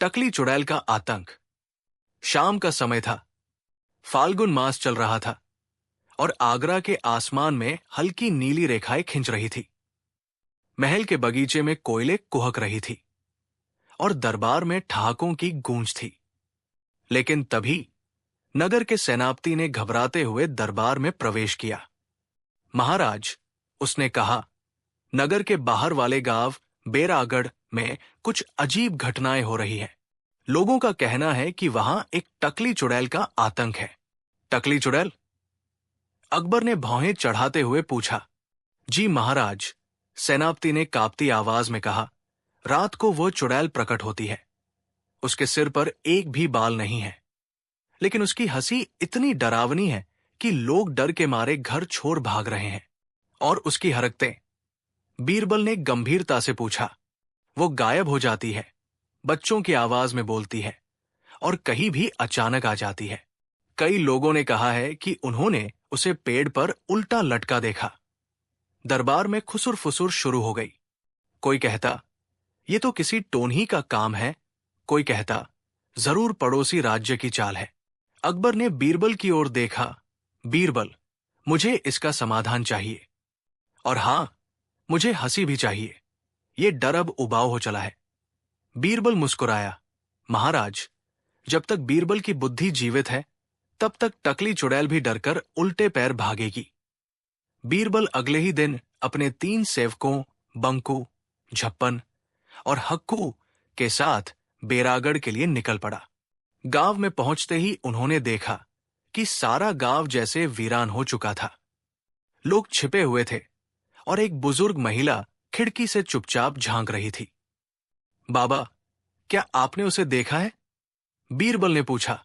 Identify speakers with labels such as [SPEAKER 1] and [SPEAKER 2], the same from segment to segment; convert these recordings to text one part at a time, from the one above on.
[SPEAKER 1] टकली चुड़ैल का आतंक। शाम का समय था। फाल्गुन मास चल रहा था और आगरा के आसमान में हल्की नीली रेखाएं खिंच रही थी। महल के बगीचे में कोयले कुहक रही थी और दरबार में ठहाकों की गूंज थी। लेकिन तभी नगर के सेनापति ने घबराते हुए दरबार में प्रवेश किया। महाराज, उसने कहा, नगर के बाहर वाले गांव बेरागढ़ में कुछ अजीब घटनाएं हो रही हैं। लोगों का कहना है कि वहां एक टकली चुड़ैल का आतंक है। टकली चुड़ैल? अकबर ने भौहें चढ़ाते हुए पूछा। जी महाराज, सेनापति ने कांपती आवाज में कहा, रात को वो चुड़ैल प्रकट होती है। उसके सिर पर एक भी बाल नहीं है, लेकिन उसकी हंसी इतनी डरावनी है कि लोग डर के मारे घर छोड़ भाग रहे हैं। और उसकी हरकतें? बीरबल ने गंभीरता से पूछा। वो गायब हो जाती है, बच्चों की आवाज में बोलती है और कहीं भी अचानक आ जाती है। कई लोगों ने कहा है कि उन्होंने उसे पेड़ पर उल्टा लटका देखा। दरबार में खुसुर फुसुर शुरू हो गई। कोई कहता, ये तो किसी टोनही का काम है। कोई कहता, जरूर पड़ोसी राज्य की चाल है। अकबर ने बीरबल की ओर देखा। बीरबल, मुझे इसका समाधान चाहिए। और हां, मुझे हंसी भी चाहिए। ये डर अब उबाऊ हो चला है। बीरबल मुस्कुराया। महाराज, जब तक बीरबल की बुद्धि जीवित है, तब तक टकली चुड़ैल भी डरकर उल्टे पैर भागेगी। बीरबल अगले ही दिन अपने 3 सेवकों बंकू, झप्पन और हक्कू के साथ बेरागढ़ के लिए निकल पड़ा। गांव में पहुंचते ही उन्होंने देखा कि सारा गांव जैसे वीरान हो चुका था। लोग छिपे हुए थे और एक बुजुर्ग महिला खिड़की से चुपचाप झांक रही थी। बाबा, क्या आपने उसे देखा है? बीरबल ने पूछा।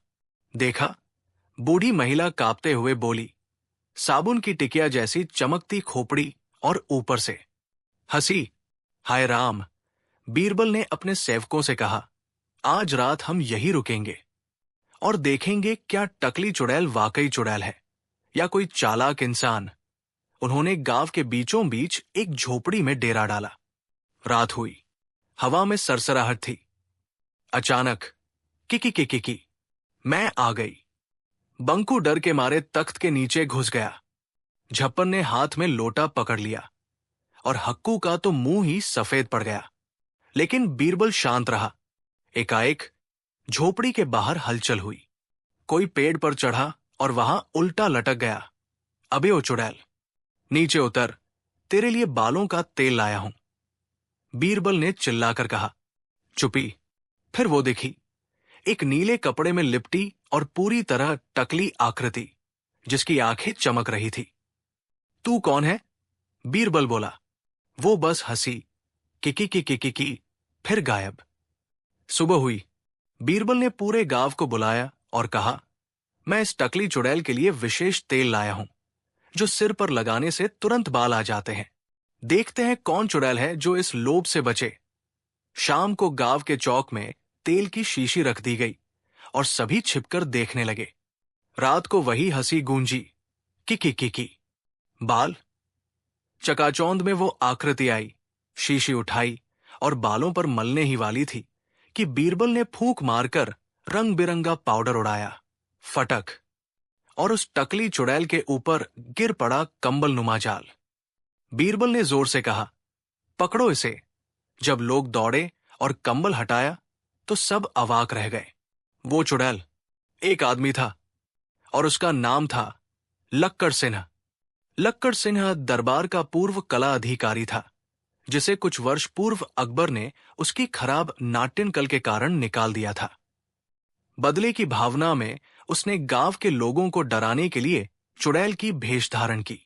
[SPEAKER 1] देखा? बूढ़ी महिला कांपते हुए बोली। साबुन की टिकिया जैसी चमकती खोपड़ी और ऊपर से हंसी। हाय राम! बीरबल ने अपने सेवकों से कहा, आज रात हम यहीं रुकेंगे और देखेंगे क्या टकली चुड़ैल वाकई चुड़ैल है या कोई चालाक इंसान। उन्होंने गांव के बीचों बीच एक झोपड़ी में डेरा डाला। रात हुई। हवा में सरसराहट थी। अचानक किकी किकी की मैं आ गई। बंकू डर के मारे तख्त के नीचे घुस गया। झप्पन ने हाथ में लोटा पकड़ लिया और हक्कू का तो मुंह ही सफेद पड़ गया। लेकिन बीरबल शांत रहा। एकाएक झोपड़ी के बाहर हलचल हुई। कोई पेड़ पर चढ़ा और वहां उल्टा लटक गया। अबे ओ चुड़ैल, नीचे उतर, तेरे लिए बालों का तेल लाया हूं। बीरबल ने चिल्लाकर कहा। चुपी। फिर वो देखी, एक नीले कपड़े में लिपटी और पूरी तरह टकली आकृति, जिसकी आंखें चमक रही थी। तू कौन है? बीरबल बोला। वो बस हंसी। किकी की किकी की, फिर गायब। सुबह हुई। बीरबल ने पूरे गांव को बुलाया और कहा, मैं इस टकली चुड़ैल के लिए विशेष तेल लाया हूं, जो सिर पर लगाने से तुरंत बाल आ जाते हैं। देखते हैं कौन चुड़ैल है जो इस लोभ से बचे। शाम को गांव के चौक में तेल की शीशी रख दी गई और सभी छिपकर देखने लगे। रात को वही हंसी गूंजी। Kiki Kiki. बाल? चकाचौंध में वो आकृति आई, शीशी उठाई और बालों पर मलने ही वाली थी कि बीरबल ने फूंक मारकर रंग बिरंगा पाउडर उड़ाया। फटक! और उस टकली चुड़ैल के ऊपर गिर पड़ा कंबल नुमा जाल। बीरबल ने जोर से कहा, पकड़ो इसे। जब लोग दौड़े और कंबल हटाया तो सब अवाक रह गए। वो चुड़ैल एक आदमी था और उसका नाम था लक्कड़ सिन्हा। लक्कड़ सिन्हा दरबार का पूर्व कला अधिकारी था, जिसे कुछ वर्ष पूर्व अकबर ने उसकी खराब नाट्यन कल के कारण निकाल दिया था। बदले की भावना में उसने गांव के लोगों को डराने के लिए चुड़ैल की भेष धारण की।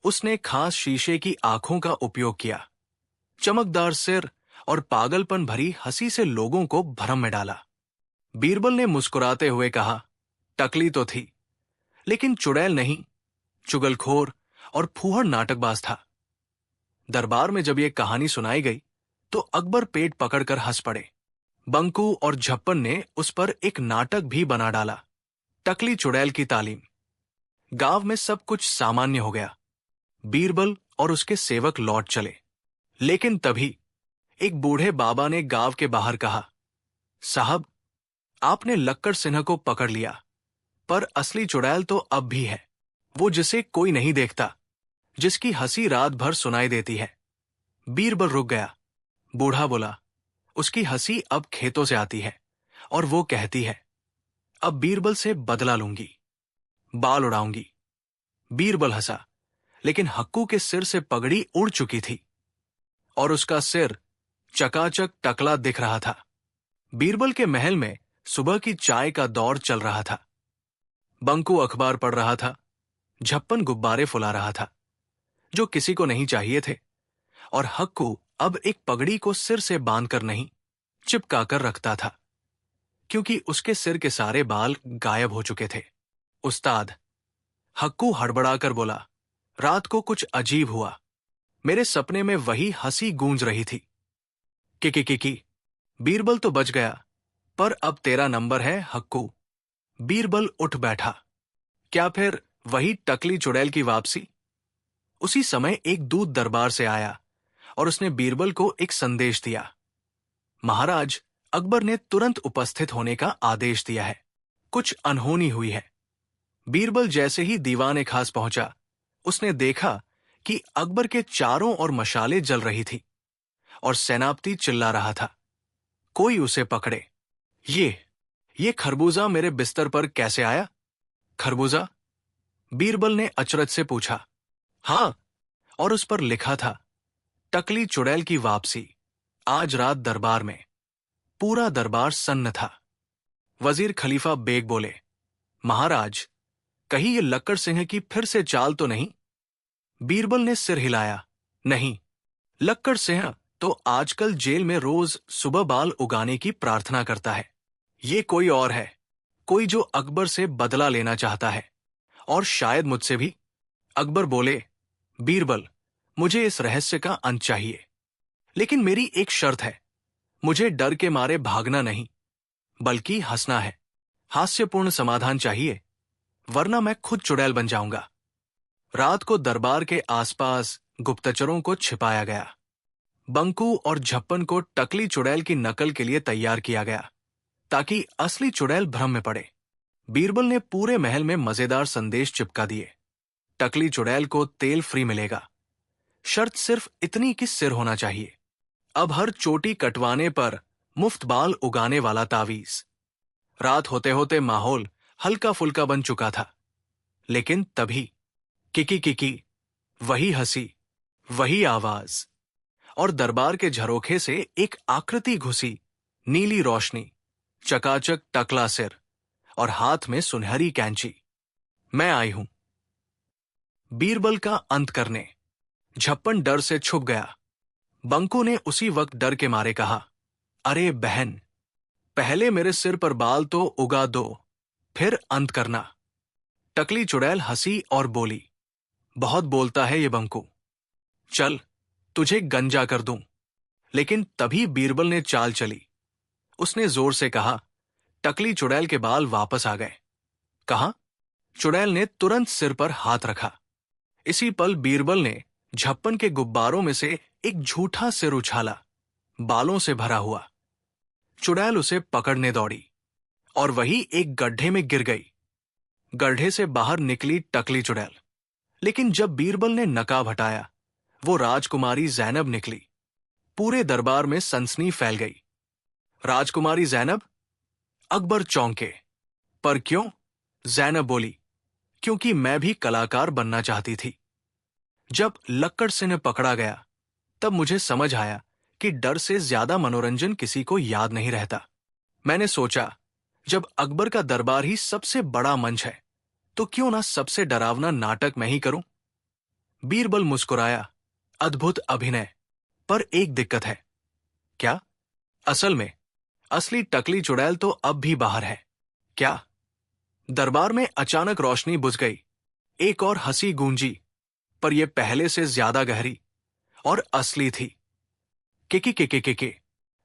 [SPEAKER 1] उसने खास शीशे की आंखों का उपयोग किया, चमकदार सिर और पागलपन भरी हंसी से लोगों को भ्रम में डाला। बीरबल ने मुस्कुराते हुए कहा, टकली तो थी, लेकिन चुड़ैल नहीं, चुगलखोर और फूहड़ नाटकबाज था। दरबार में जब यह कहानी सुनाई गई तो अकबर पेट पकड़कर हंस पड़े। बंकू और झप्पन ने उस पर एक नाटक भी बना डाला, टकली चुड़ैल की तालीम। गांव में सब कुछ सामान्य हो गया। बीरबल और उसके सेवक लौट चले। लेकिन तभी एक बूढ़े बाबा ने गांव के बाहर कहा, साहब, आपने लक्कड़ सिन्हा को पकड़ लिया, पर असली चुड़ैल तो अब भी है, वो जिसे कोई नहीं देखता, जिसकी हंसी रात भर सुनाई देती है। बीरबल रुक गया। बूढ़ा बोला, उसकी हंसी अब खेतों से आती है और वो कहती है, अब बीरबल से बदला लूंगी, बाल उड़ाऊंगी। बीरबल हंसा, लेकिन हक्कू के सिर से पगड़ी उड़ चुकी थी और उसका सिर चकाचक टकला दिख रहा था। बीरबल के महल में सुबह की चाय का दौर चल रहा था। बंकू अखबार पढ़ रहा था, झप्पन गुब्बारे फुला रहा था, जो किसी को नहीं चाहिए थे, और हक्कू अब एक पगड़ी को सिर से बांधकर नहीं, चिपकाकर रखता था, क्योंकि उसके सिर के सारे बाल गायब हो चुके थे। उस्ताद, हक्कू हड़बड़ाकर बोला, रात को कुछ अजीब हुआ। मेरे सपने में वही हंसी गूंज रही थी। किकी। बीरबल तो बच गया, पर अब तेरा नंबर है हक्कू। बीरबल उठ बैठा। क्या फिर वही टकली चुड़ैल की वापसी? उसी समय एक दूत दरबार से आया और उसने बीरबल को एक संदेश दिया। महाराज, अकबर ने तुरंत उपस्थित होने का आदेश दिया है। कुछ अनहोनी हुई है। बीरबल जैसे ही दीवान खास पहुंचा, उसने देखा कि अकबर के चारों ओर मशालें जल रही थी और सेनापति चिल्ला रहा था, कोई उसे पकड़े। ये खरबूजा मेरे बिस्तर पर कैसे आया? खरबूजा? बीरबल ने अचरज से पूछा। हाँ, और उस पर लिखा था, टकली चुड़ैल की वापसी, आज रात दरबार में। पूरा दरबार सन्न था। वजीर खलीफा बेग बोले, महाराज, कहीं ये लक्कड़ सिंह की फिर से चाल तो नहीं? बीरबल ने सिर हिलाया, नहीं, लक्कड़ सिंह तो आजकल जेल में रोज सुबह बाल उगाने की प्रार्थना करता है। ये कोई और है, कोई जो अकबर से बदला लेना चाहता है, और शायद मुझसे भी। अकबर बोले, बीरबल, मुझे इस रहस्य का अंत चाहिए, लेकिन मेरी एक शर्त है। मुझे डर के मारे भागना नहीं, बल्कि हंसना है। हास्यपूर्ण समाधान चाहिए, वरना मैं खुद चुड़ैल बन जाऊंगा। रात को दरबार के आसपास गुप्तचरों को छिपाया गया। बंकू और झप्पन को टकली चुड़ैल की नकल के लिए तैयार किया गया, ताकि असली चुड़ैल भ्रम में पड़े। बीरबल ने पूरे महल में मजेदार संदेश चिपका दिए। टकली चुड़ैल को तेल फ्री मिलेगा, शर्त सिर्फ इतनी कि सिर होना चाहिए। अब हर चोटी कटवाने पर मुफ्त बाल उगाने वाला तावीज। रात होते होते माहौल हल्का फुल्का बन चुका था, लेकिन तभी किकी, वही हंसी, वही आवाज, और दरबार के झरोखे से एक आकृति घुसी। नीली रोशनी, चकाचक टकला सिर और हाथ में सुनहरी कैंची। मैं आई हूं बीरबल का अंत करने। झप्पन डर से छुप गया। बंकू ने उसी वक्त डर के मारे कहा, अरे बहन, पहले मेरे सिर पर बाल तो उगा दो, फिर अंत करना। टकली चुड़ैल हंसी और बोली, बहुत बोलता है ये बंकू, चल तुझे गंजा कर दूं। लेकिन तभी बीरबल ने चाल चली। उसने जोर से कहा, टकली चुड़ैल के बाल वापस आ गए। कहा? चुड़ैल ने तुरंत सिर पर हाथ रखा। इसी पल बीरबल ने झप्पन के गुब्बारों में से एक झूठा सिर उछाला, बालों से भरा हुआ। चुड़ैल उसे पकड़ने दौड़ी और वही एक गड्ढे में गिर गई। गड्ढे से बाहर निकली टकली चुड़ैल, लेकिन जब बीरबल ने नकाब हटाया, वो राजकुमारी जैनब निकली। पूरे दरबार में सनसनी फैल गई। राजकुमारी जैनब? अकबर चौंके। पर क्यों? जैनब बोली, क्योंकि मैं भी कलाकार बनना चाहती थी। जब लक्कड़ सिंह पकड़ा गया, तब मुझे समझ आया कि डर से ज्यादा मनोरंजन किसी को याद नहीं रहता। मैंने सोचा, जब अकबर का दरबार ही सबसे बड़ा मंच है, तो क्यों ना सबसे डरावना नाटक मैं ही करूं? बीरबल मुस्कुराया, अद्भुत अभिनय, पर एक दिक्कत है। क्या? असल में असली टकली चुड़ैल तो अब भी बाहर है। क्या? दरबार में अचानक रोशनी बुझ गई। एक और हंसी गूंजी, पर यह पहले से ज्यादा गहरी और असली थी। के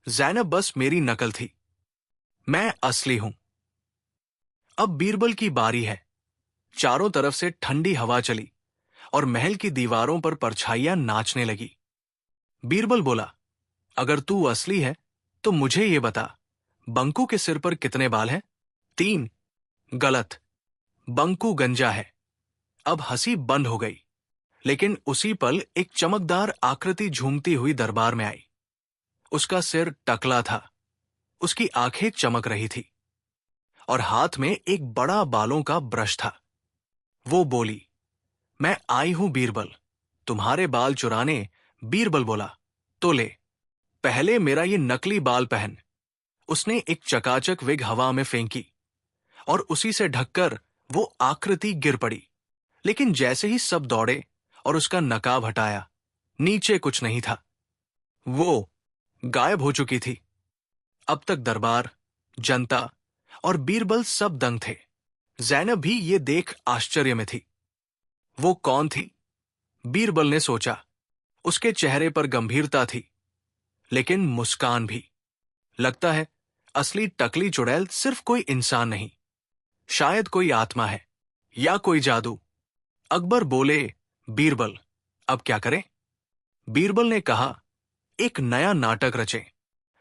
[SPEAKER 1] जैनब बस मेरी नकल थी, मैं असली हूं। अब बीरबल की बारी है। चारों तरफ से ठंडी हवा चली और महल की दीवारों पर परछाइयां नाचने लगी। बीरबल बोला, अगर तू असली है तो मुझे ये बता, बंकू के सिर पर कितने बाल हैं? 3। गलत। बंकू गंजा है। अब हंसी बंद हो गई, लेकिन उसी पल एक चमकदार आकृति झूमती हुई दरबार में आई। उसका सिर टकला था, उसकी आंखें चमक रही थी और हाथ में एक बड़ा बालों का ब्रश था। वो बोली, मैं आई हूं बीरबल, तुम्हारे बाल चुराने। बीरबल बोला, तो ले, पहले मेरा ये नकली बाल पहन। उसने एक चकाचक विग हवा में फेंकी और उसी से ढककर वो आकृति गिर पड़ी। लेकिन जैसे ही सब दौड़े और उसका नकाब हटाया, नीचे कुछ नहीं था। वो गायब हो चुकी थी। अब तक दरबार, जनता और बीरबल सब दंग थे। ज़ैनब भी ये देख आश्चर्य में थी। वो कौन थी? बीरबल ने सोचा। उसके चेहरे पर गंभीरता थी, लेकिन मुस्कान भी। लगता है असली टकली चुड़ैल सिर्फ कोई इंसान नहीं, शायद कोई आत्मा है या कोई जादू। अकबर बोले, बीरबल, अब क्या करें? बीरबल ने कहा, एक नया नाटक रचें,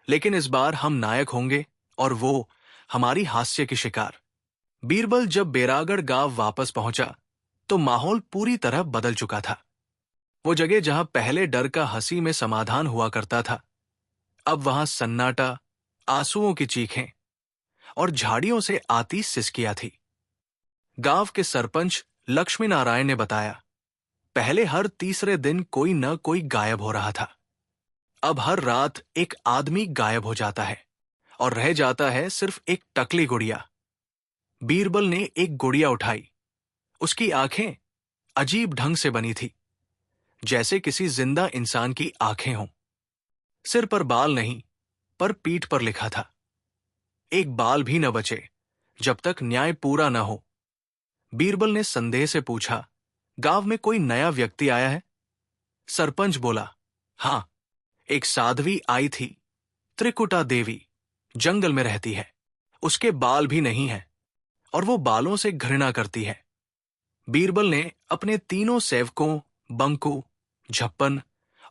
[SPEAKER 1] लेकिन इस बार हम नायक होंगे और वो हमारी हास्य की शिकार। बीरबल जब बैरागढ़ गांव वापस पहुंचा तो माहौल पूरी तरह बदल चुका था। वो जगह जहां पहले डर का हंसी में समाधान हुआ करता था, अब वहां सन्नाटा, आंसुओं की चीखें और झाड़ियों से आती सिसकियां थी। गांव के सरपंच लक्ष्मी नारायण ने बताया, पहले हर तीसरे दिन कोई न कोई गायब हो रहा था। अब हर रात एक आदमी गायब हो जाता है और रह जाता है सिर्फ एक टकली गुड़िया। बीरबल ने एक गुड़िया उठाई। उसकी आंखें अजीब ढंग से बनी थी, जैसे किसी जिंदा इंसान की आंखें हों। सिर पर बाल नहीं, पर पीठ पर लिखा था, एक बाल भी न बचे जब तक न्याय पूरा न हो। बीरबल ने संदेह से पूछा, गांव में कोई नया व्यक्ति आया है? सरपंच बोला, हां, एक साध्वी आई थी, त्रिकुटा देवी, जंगल में रहती है। उसके बाल भी नहीं हैं और वो बालों से घृणा करती है। बीरबल ने अपने तीनों सेवकों बंकू, झप्पन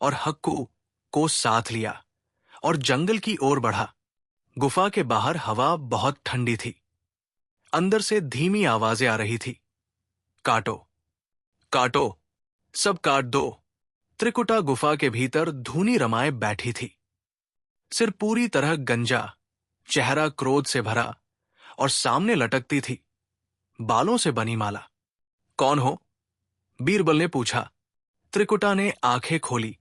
[SPEAKER 1] और हक्कू को साथ लिया और जंगल की ओर बढ़ा। गुफा के बाहर हवा बहुत ठंडी थी। अंदर से धीमी आवाजें आ रही थी, काटो, काटो, सब काट दो। त्रिकुटा गुफा के भीतर धूनी रमाए बैठी थी, सिर पूरी तरह गंजा, चेहरा क्रोध से भरा और सामने लटकती थी बालों से बनी माला। कौन हो? बीरबल ने पूछा। त्रिकुटा ने आंखें खोली,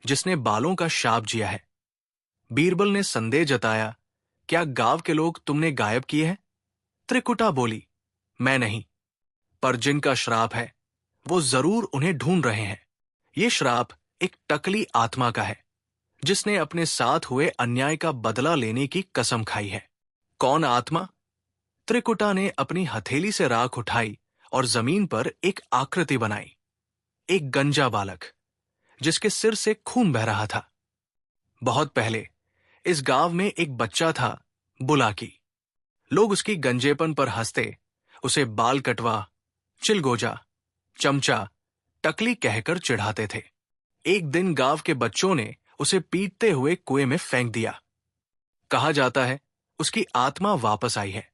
[SPEAKER 1] जिसने बालों का शाप जिया है। बीरबल ने संदेह जताया, क्या गांव के लोग तुमने गायब किए हैं? त्रिकुटा बोली, मैं नहीं, पर जिनका श्राप है वो जरूर उन्हें ढूंढ रहे हैं। ये श्राप एक टकली आत्मा का है, जिसने अपने साथ हुए अन्याय का बदला लेने की कसम खाई है। कौन आत्मा? त्रिकुटा ने अपनी हथेली से राख उठाई और जमीन पर एक आकृति बनाई, एक गंजा बालक, जिसके सिर से खून बह रहा था। बहुत पहले इस गांव में एक बच्चा था, बुलाकी। लोग उसकी गंजेपन पर हंसते, उसे बाल कटवा, चिलगोजा, चमचा, टकली कहकर चिढ़ाते थे। एक दिन गांव के बच्चों ने उसे पीटते हुए कुएं में फेंक दिया। कहा जाता है उसकी आत्मा वापस आई है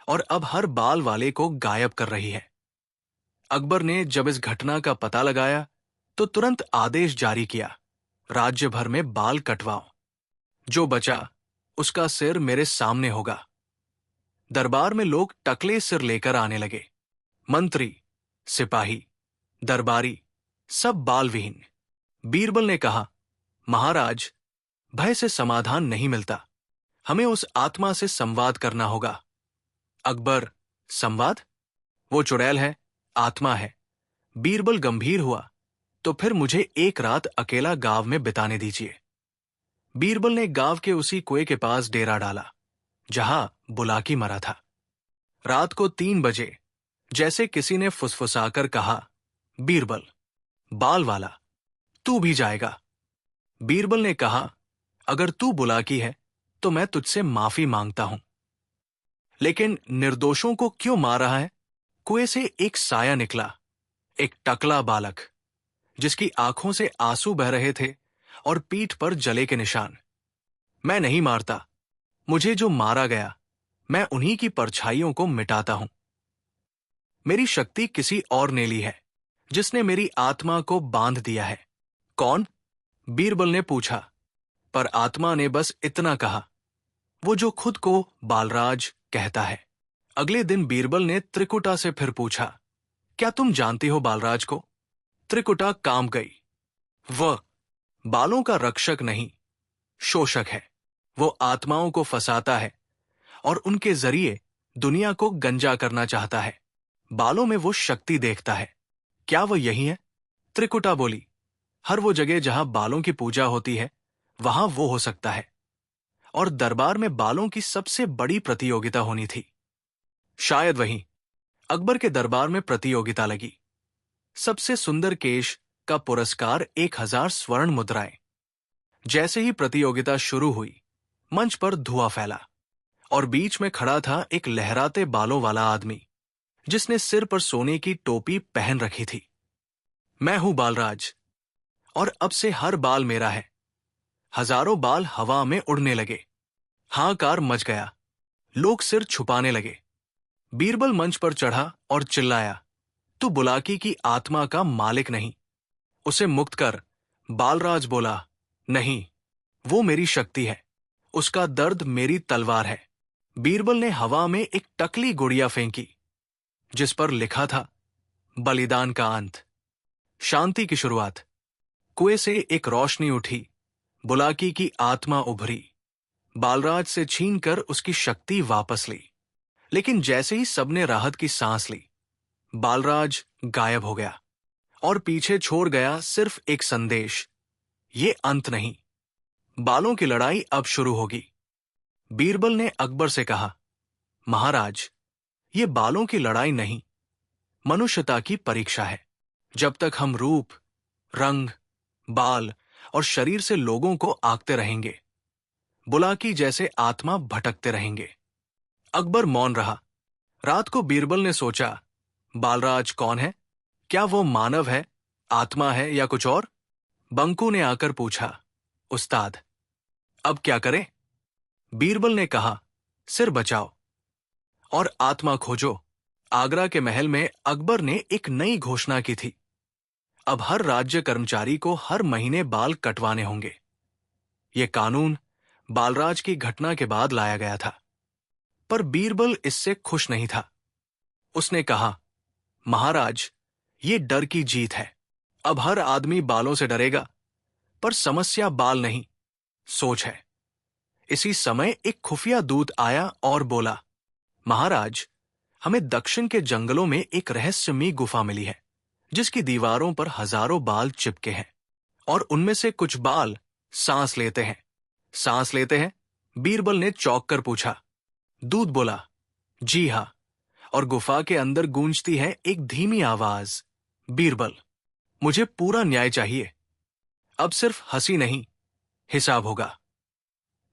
[SPEAKER 1] और अब हर बाल वाले को गायब कर रही है। अकबर ने जब इस घटना का पता लगाया तो तुरंत आदेश जारी किया, राज्य भर में बाल कटवाओ। जो बचा उसका सिर मेरे सामने होगा। दरबार में लोग टकले सिर लेकर आने लगे। मंत्री, सिपाही, दरबारी, सब बाल विहीन। बीरबल ने कहा, महाराज, भय से समाधान नहीं मिलता, हमें उस आत्मा से संवाद करना होगा। अकबर, संवाद? वो चुड़ैल है, आत्मा है। बीरबल गंभीर हुआ, तो फिर मुझे एक रात अकेला गांव में बिताने दीजिए। बीरबल ने गांव के उसी कुएं के पास डेरा डाला जहां बुलाकी मरा था। रात को 3 बजे जैसे किसी ने फुसफुसाकर कहा, बीरबल, बाल वाला, तू भी जाएगा। बीरबल ने कहा, अगर तू बुलाकी है तो मैं तुझसे माफी मांगता हूं, लेकिन निर्दोषों को क्यों मार रहा है? कुएं से एक साया निकला, एक टकला बालक, जिसकी आंखों से आंसू बह रहे थे और पीठ पर जले के निशान। मैं नहीं मारता, मुझे जो मारा गया, मैं उन्हीं की परछाइयों को मिटाता हूं। मेरी शक्ति किसी और ने ली है, जिसने मेरी आत्मा को बांध दिया है। कौन? बीरबल ने पूछा, पर आत्मा ने बस इतना कहा, वो जो खुद को बालराज कहता है। अगले दिन बीरबल ने त्रिकुटा से फिर पूछा, क्या तुम जानती हो बालराज को? त्रिकुटा कांप गई। वह बालों का रक्षक नहीं, शोषक है। वो आत्माओं को फंसाता है और उनके जरिए दुनिया को गंजा करना चाहता है। बालों में वो शक्ति देखता है। क्या वो यही है? त्रिकुटा बोली, हर वो जगह जहां बालों की पूजा होती है, वहां वो हो सकता है। और दरबार में बालों की सबसे बड़ी प्रतियोगिता होनी थी। शायद वहीं अकबर के दरबार में प्रतियोगिता लगी। सबसे सुंदर केश का पुरस्कार 1000 स्वर्ण मुद्राएं। जैसे ही प्रतियोगिता शुरू हुई, मंच पर धुआं फैला और बीच में खड़ा था एक लहराते बालों वाला आदमी, जिसने सिर पर सोने की टोपी पहन रखी थी। मैं हूं बालराज, और अब से हर बाल मेरा है। हजारों बाल हवा में उड़ने लगे। हाहाकार मच गया। लोग सिर छुपाने लगे। बीरबल मंच पर चढ़ा और चिल्लाया, तू बुलाकी की आत्मा का मालिक नहीं, उसे मुक्त कर। बालराज बोला, नहीं, वो मेरी शक्ति है, उसका दर्द मेरी तलवार है। बीरबल ने हवा में एक टकली गुड़िया फेंकी, जिस पर लिखा था, बलिदान का अंत, शांति की शुरुआत। कुएं से एक रोशनी उठी, बुलाकी की आत्मा उभरी। बालराज से छीनकर उसकी शक्ति वापस ली। लेकिन जैसे ही सबने राहत की सांस ली, बालराज गायब हो गया और पीछे छोड़ गया सिर्फ एक संदेश, ये अंत नहीं, बालों की लड़ाई अब शुरू होगी। बीरबल ने अकबर से कहा, महाराज, ये बालों की लड़ाई नहीं, मनुष्यता की परीक्षा है। जब तक हम रूप, रंग, बाल और शरीर से लोगों को आंकते रहेंगे, बुलाकी जैसे आत्मा भटकते रहेंगे। अकबर मौन रहा। रात को बीरबल ने सोचा, बालराज कौन है? क्या वो मानव है, आत्मा है, या कुछ और? बंकू ने आकर पूछा, उस्ताद, अब क्या करें? बीरबल ने कहा, सिर बचाओ और आत्मा खोजो। आगरा के महल में अकबर ने एक नई घोषणा की थी। अब हर राज्य कर्मचारी को हर महीने बाल कटवाने होंगे। यह कानून बालराज की घटना के बाद लाया गया था। पर बीरबल इससे खुश नहीं था। उसने कहा, महाराज, ये डर की जीत है। अब हर आदमी बालों से डरेगा। पर समस्या बाल नहीं, सोच है। इसी समय एक खुफिया दूत आया और बोला, महाराज, हमें दक्षिण के जंगलों में एक रहस्यमयी गुफा मिली है, जिसकी दीवारों पर हजारों बाल चिपके हैं और उनमें से कुछ बाल सांस लेते हैं। सांस लेते हैं? बीरबल ने चौंक कर पूछा। दूत बोला, जी हां, और गुफा के अंदर गूंजती है एक धीमी आवाज, बीरबल, मुझे पूरा न्याय चाहिए। अब सिर्फ हंसी नहीं, हिसाब होगा।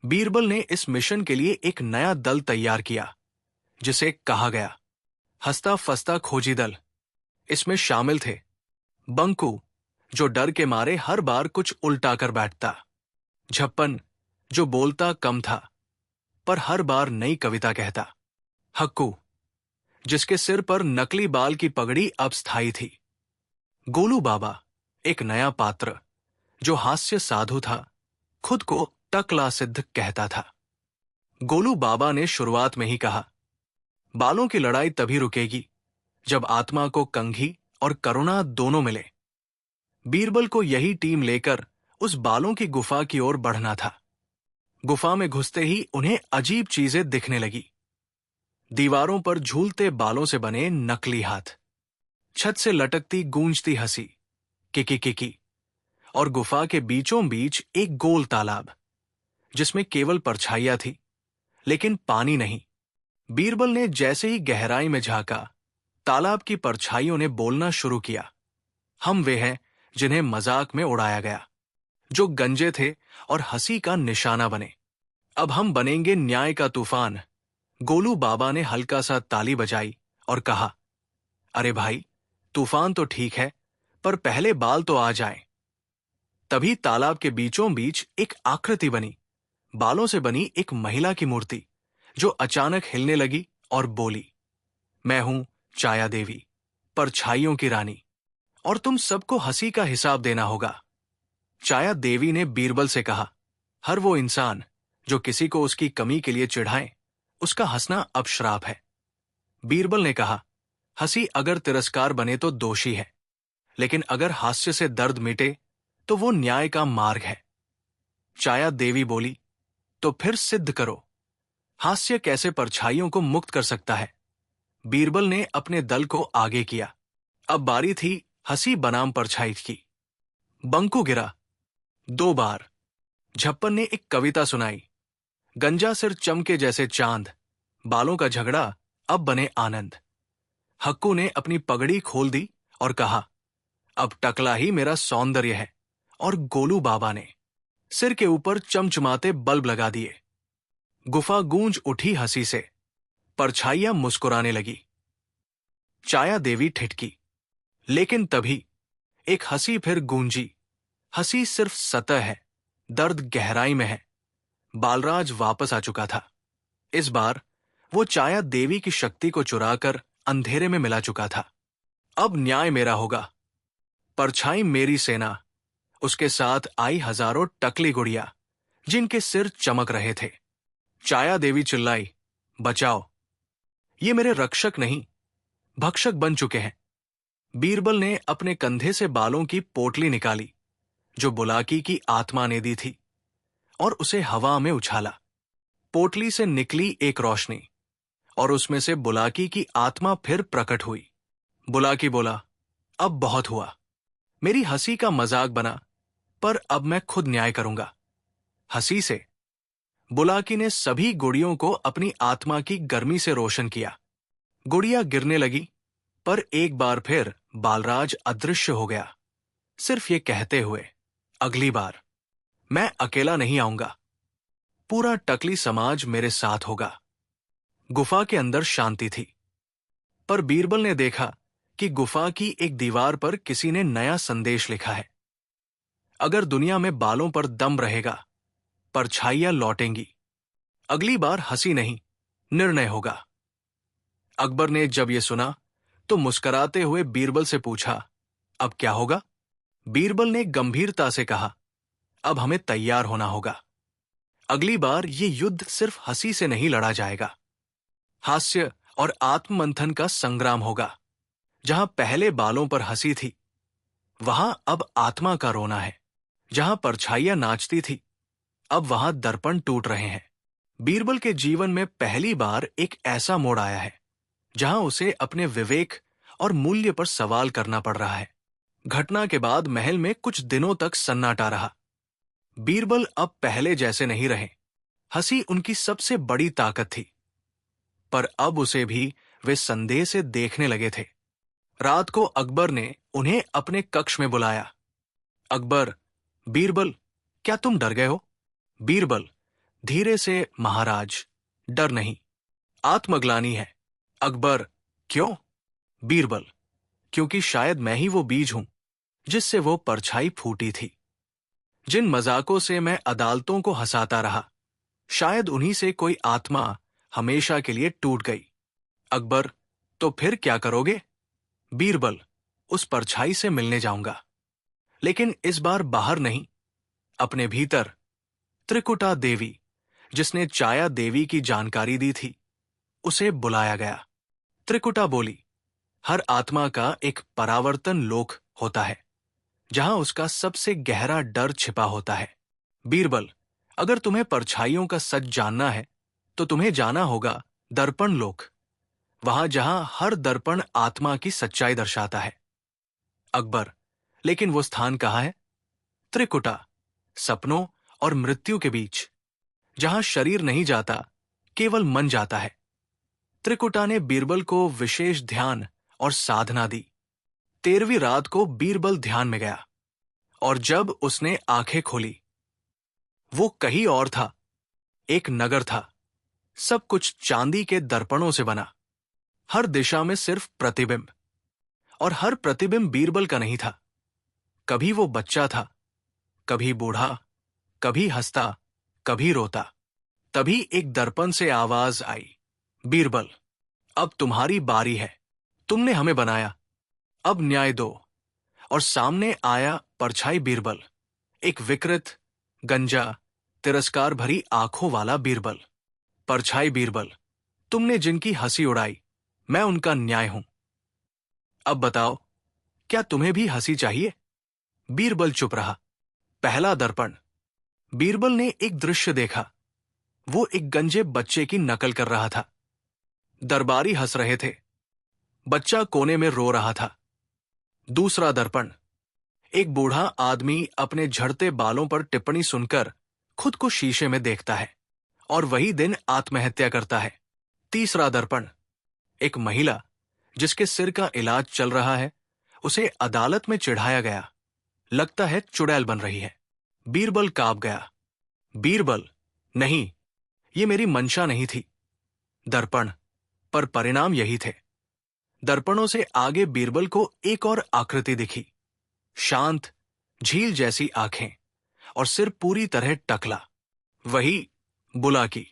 [SPEAKER 1] बीरबल ने इस मिशन के लिए एक नया दल तैयार किया, जिसे कहा गया हंसता फंसता खोजी दल। इसमें शामिल थे बंकू, जो डर के मारे हर बार कुछ उल्टा कर बैठता, झप्पन, जो बोलता कम था पर हर बार नई कविता कहता, हक्कू, जिसके सिर पर नकली बाल की पगड़ी अब स्थायी थी, गोलू बाबा, एक नया पात्र जो हास्य साधु था, खुद को टकला सिद्ध कहता था। गोलू बाबा ने शुरुआत में ही कहा, बालों की लड़ाई तभी रुकेगी जब आत्मा को कंघी और करुणा दोनों मिले। बीरबल को यही टीम लेकर उस बालों की गुफा की ओर बढ़ना था। गुफा में घुसते ही उन्हें अजीब चीजें दिखने लगी। दीवारों पर झूलते बालों से बने नकली हाथ, छत से लटकती गूंजती हंसी, किकी किकी, और गुफा के बीचों बीच एक गोल तालाब, जिसमें केवल परछाइयां थी, लेकिन पानी नहीं। बीरबल ने जैसे ही गहराई में झांका, तालाब की परछाइयों ने बोलना शुरू किया, हम वे हैं जिन्हें मजाक में उड़ाया गया, जो गंजे थे और हंसी का निशाना बने। अब हम बनेंगे न्याय का तूफान। गोलू बाबा ने हल्का सा ताली बजाई और कहा, अरे भाई, तूफान तो ठीक है, पर पहले बाल तो आ जाएं। तभी तालाब के बीचों बीच एक आकृति बनी, बालों से बनी एक महिला की मूर्ति जो अचानक हिलने लगी और बोली, मैं हूं छाया देवी, परछाइयों की रानी, और तुम सबको हंसी का हिसाब देना होगा। छाया देवी ने बीरबल से कहा, हर वो इंसान जो किसी को उसकी कमी के लिए चिढ़ाए, उसका हंसना अब श्राप है। बीरबल ने कहा, हंसी अगर तिरस्कार बने तो दोषी है, लेकिन अगर हास्य से दर्द मिटे तो वो न्याय का मार्ग है। छाया देवी बोली, तो फिर सिद्ध करो, हास्य कैसे परछाइयों को मुक्त कर सकता है। बीरबल ने अपने दल को आगे किया। अब बारी थी हंसी बनाम परछाई की। बंकू गिरा 2 बार। झप्पन ने एक कविता सुनाई, गंजा सिर चमके जैसे चांद, बालों का झगड़ा अब बने आनंद। हक्कू ने अपनी पगड़ी खोल दी और कहा, अब टकला ही मेरा सौंदर्य है। और गोलू बाबा ने सिर के ऊपर चमचमाते बल्ब लगा दिए। गुफा गूंज उठी हंसी से, परछाइयां मुस्कुराने लगी। छाया देवी ठिठकी, लेकिन तभी एक हंसी फिर गूंजी। हंसी सिर्फ सतह है, दर्द गहराई में है। बालराज वापस आ चुका था। इस बार वो छाया देवी की शक्ति को चुराकर अंधेरे में मिला चुका था। अब न्याय मेरा होगा। परछाई मेरी सेना। उसके साथ आई हजारों टकली गुड़िया जिनके सिर चमक रहे थे। छाया देवी चिल्लाई, बचाओ, ये मेरे रक्षक नहीं, भक्षक बन चुके हैं। बीरबल ने अपने कंधे से बालों की पोटली निकाली जो बुलाकी की आत्मा ने दी थी और उसे हवा में उछाला। पोटली से निकली एक रोशनी और उसमें से बुलाकी की आत्मा फिर प्रकट हुई। बुलाकी बोला, अब बहुत हुआ, मेरी हंसी का मजाक बना, पर अब मैं खुद न्याय करूंगा। हंसी से बुलाकी ने सभी गुड़ियों को अपनी आत्मा की गर्मी से रोशन किया। गुड़िया गिरने लगी, पर एक बार फिर बालराज अदृश्य हो गया, सिर्फ ये कहते हुए, अगली बार मैं अकेला नहीं आऊंगा, पूरा टकली समाज मेरे साथ होगा। गुफा के अंदर शांति थी, पर बीरबल ने देखा कि गुफा की एक दीवार पर किसी ने नया संदेश लिखा है। अगर दुनिया में बालों पर दम रहेगा, परछाइयां लौटेंगी। अगली बार हंसी नहीं, निर्णय होगा। अकबर ने जब यह सुना तो मुस्कुराते हुए बीरबल से पूछा, अब क्या होगा? बीरबल ने गंभीरता से कहा, अब हमें तैयार होना होगा। अगली बार ये युद्ध सिर्फ हंसी से नहीं लड़ा जाएगा, हास्य और आत्ममंथन का संग्राम होगा। जहां पहले बालों पर हंसी थी, वहां अब आत्मा का रोना है। जहां परछाइयां नाचती थी, अब वहां दर्पण टूट रहे हैं। बीरबल के जीवन में पहली बार एक ऐसा मोड़ आया है जहां उसे अपने विवेक और मूल्य पर सवाल करना पड़ रहा है। घटना के बाद महल में कुछ दिनों तक सन्नाटा रहा। बीरबल अब पहले जैसे नहीं रहे। हंसी उनकी सबसे बड़ी ताकत थी, पर अब उसे भी वे संदेह से देखने लगे थे। रात को अकबर ने उन्हें अपने कक्ष में बुलाया। अकबर, बीरबल, क्या तुम डर गए हो? बीरबल धीरे से, महाराज, डर नहीं, आत्मग्लानि है। अकबर, क्यों? बीरबल, क्योंकि शायद मैं ही वो बीज हूं जिससे वो परछाई फूटी थी। जिन मजाकों से मैं अदालतों को हंसाता रहा, शायद उन्हीं से कोई आत्मा हमेशा के लिए टूट गई। अकबर, तो फिर क्या करोगे? बीरबल, उस परछाई से मिलने जाऊंगा, लेकिन इस बार बाहर नहीं, अपने भीतर। त्रिकुटा देवी, जिसने छाया देवी की जानकारी दी थी, उसे बुलाया गया। त्रिकुटा बोली, हर आत्मा का एक परावर्तन लोक होता है जहां उसका सबसे गहरा डर छिपा होता है। बीरबल, अगर तुम्हें परछाइयों का सच जानना है तो तुम्हें जाना होगा दर्पण लोक, वहां जहां हर दर्पण आत्मा की सच्चाई दर्शाता है। अकबर, लेकिन वो स्थान कहाँ है? त्रिकुटा, सपनों और मृत्यु के बीच, जहां शरीर नहीं जाता, केवल मन जाता है। त्रिकुटा ने बीरबल को विशेष ध्यान और साधना दी। 13वीं रात को बीरबल ध्यान में गया और जब उसने आंखें खोली, वो कहीं और था। एक नगर था, सब कुछ चांदी के दर्पणों से बना, हर दिशा में सिर्फ प्रतिबिंब, और हर प्रतिबिंब बीरबल का नहीं था। कभी वो बच्चा था, कभी बूढ़ा, कभी हंसता, कभी रोता। तभी एक दर्पण से आवाज आई, बीरबल, अब तुम्हारी बारी है। तुमने हमें बनाया, अब न्याय दो। और सामने आया परछाई बीरबल, एक विकृत, गंजा, तिरस्कार भरी आंखों वाला बीरबल। परछाई बीरबल, तुमने जिनकी हंसी उड़ाई, मैं उनका न्याय हूं। अब बताओ, क्या तुम्हें भी हंसी चाहिए? बीरबल चुप रहा। पहला दर्पण। बीरबल ने एक दृश्य देखा। वो एक गंजे बच्चे की नकल कर रहा था। दरबारी हंस रहे थे। बच्चा कोने में रो रहा था। दूसरा दर्पण। एक बूढ़ा आदमी अपने झड़ते बालों पर टिप्पणी सुनकर खुद को शीशे में देखता है और वही दिन आत्महत्या करता है। तीसरा दर्पण। एक महिला जिसके सिर का इलाज चल रहा है, उसे अदालत में चिढ़ाया गया। लगता है चुड़ैल बन रही है। बीरबल कांप गया। बीरबल, नहीं, ये मेरी मंशा नहीं थी। दर्पण, पर परिणाम यही थे। दर्पणों से आगे बीरबल को एक और आकृति दिखी। शांत, झील जैसी आंखें और सिर पूरी तरह टकला। वही बुलाकी।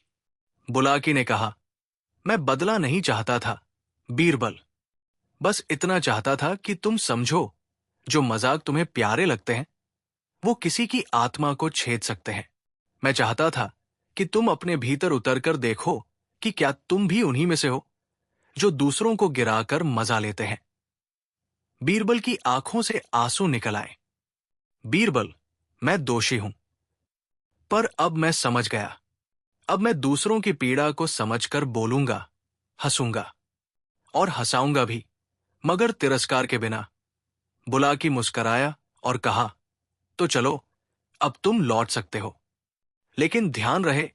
[SPEAKER 1] बुलाकी ने कहा, मैं बदला नहीं चाहता था बीरबल, बस इतना चाहता था कि तुम समझो, जो मजाक तुम्हें प्यारे लगते हैं वो किसी की आत्मा को छेद सकते हैं। मैं चाहता था कि तुम अपने भीतर उतरकर देखो कि क्या तुम भी उन्हीं में से हो जो दूसरों को गिराकर मजा लेते हैं। बीरबल की आंखों से आंसू निकल आए। बीरबल, मैं दोषी हूं, पर अब मैं समझ गया। अब मैं दूसरों की पीड़ा को समझकर बोलूंगा, हंसूंगा और हंसाऊंगा भी, मगर तिरस्कार के बिना। बुलाकी मुस्कराया और कहा, तो चलो, अब तुम लौट सकते हो। लेकिन ध्यान रहे,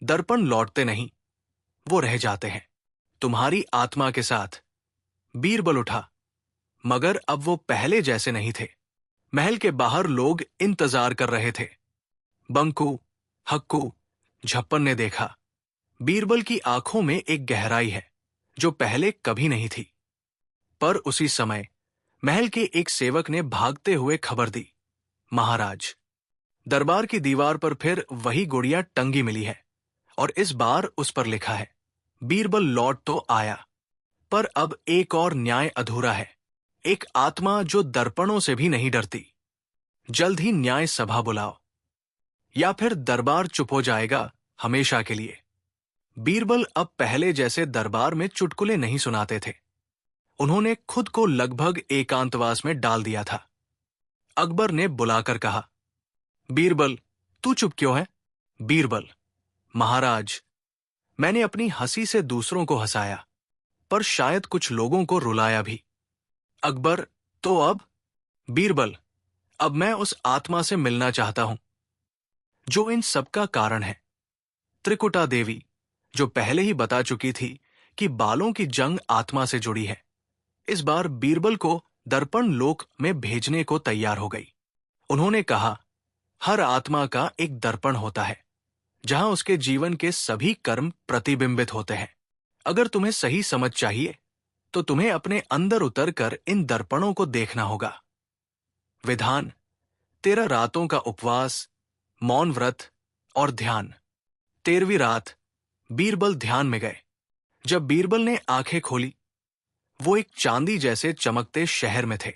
[SPEAKER 1] दर्पण लौटते नहीं, वो रह जाते हैं तुम्हारी आत्मा के साथ। बीरबल उठा, मगर अब वो पहले जैसे नहीं थे। महल के बाहर लोग इंतजार कर रहे थे। बंकू, हक्कू, झप्पन ने देखा, बीरबल की आंखों में एक गहराई है जो पहले कभी नहीं थी। पर उसी समय महल के एक सेवक ने भागते हुए खबर दी, महाराज, दरबार की दीवार पर फिर वही गुड़िया टंगी मिली है और इस बार उस पर लिखा है, बीरबल लौट तो आया, पर अब एक और न्याय अधूरा है। एक आत्मा जो दर्पणों से भी नहीं डरती। जल्द ही न्याय सभा बुलाओ, या फिर दरबार चुप हो जाएगा हमेशा के लिए। बीरबल अब पहले जैसे दरबार में चुटकुले नहीं सुनाते थे। उन्होंने खुद को लगभग एकांतवास में डाल दिया था। अकबर ने बुलाकर कहा, बीरबल, तू चुप क्यों है? बीरबल, महाराज, मैंने अपनी हंसी से दूसरों को हंसाया, पर शायद कुछ लोगों को रुलाया भी। अकबर, तो अब? बीरबल, अब मैं उस आत्मा से मिलना चाहता हूं जो इन सबका कारण है। त्रिकुटा देवी, जो पहले ही बता चुकी थी कि बालों की जंग आत्मा से जुड़ी है, इस बार बीरबल को दर्पण लोक में भेजने को तैयार हो गई। उन्होंने कहा, हर आत्मा का एक दर्पण होता है जहां उसके जीवन के सभी कर्म प्रतिबिंबित होते हैं। अगर तुम्हें सही समझ चाहिए तो तुम्हें अपने अंदर उतरकर इन दर्पणों को देखना होगा। विधान, 13 रातों का उपवास, मौन व्रत और ध्यान। 13वीं रात बीरबल ध्यान में गए। जब बीरबल ने आंखें खोली, वो एक चांदी जैसे चमकते शहर में थे।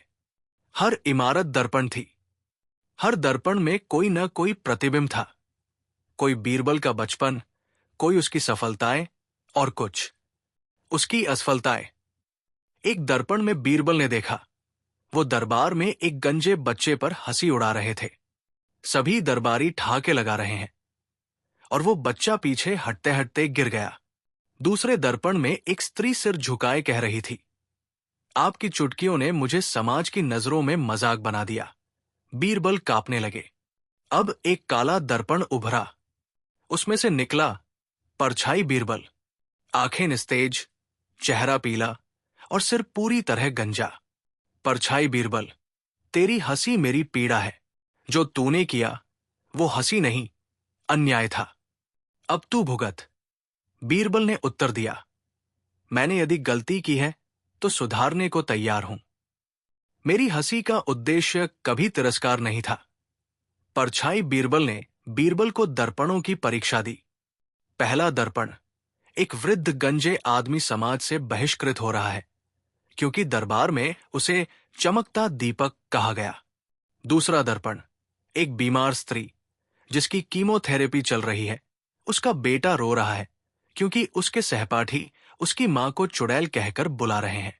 [SPEAKER 1] हर इमारत दर्पण थी। हर दर्पण में कोई न कोई प्रतिबिंब था। कोई बीरबल का बचपन, कोई उसकी सफलताएं और कुछ उसकी असफलताएं। एक दर्पण में बीरबल ने देखा, वो दरबार में एक गंजे बच्चे पर हंसी उड़ा रहे थे। सभी दरबारी ठहाके लगा रहे हैं और वो बच्चा पीछे हटते हटते गिर गया। दूसरे दर्पण में एक स्त्री सिर झुकाए कह रही थी, आपकी चुटकियों ने मुझे समाज की नजरों में मजाक बना दिया। बीरबल कांपने लगे। अब एक काला दर्पण उभरा। उसमें से निकला परछाई बीरबल। आंखें निस्तेज, चेहरा पीला और सिर पूरी तरह गंजा। परछाई बीरबल, तेरी हंसी मेरी पीड़ा है। जो तूने किया वो हंसी नहीं, अन्याय था। अब तू भुगत। बीरबल ने उत्तर दिया, मैंने यदि गलती की है तो सुधारने को तैयार हूं। मेरी हंसी का उद्देश्य कभी तिरस्कार नहीं था। परछाई बीरबल ने बीरबल को दर्पणों की परीक्षा दी। पहला दर्पण, एक वृद्ध गंजे आदमी समाज से बहिष्कृत हो रहा है क्योंकि दरबार में उसे चमकता दीपक कहा गया। दूसरा दर्पण, एक बीमार स्त्री जिसकी कीमोथेरेपी चल रही है, उसका बेटा रो रहा है क्योंकि उसके सहपाठी उसकी मां को चुड़ैल कहकर बुला रहे हैं।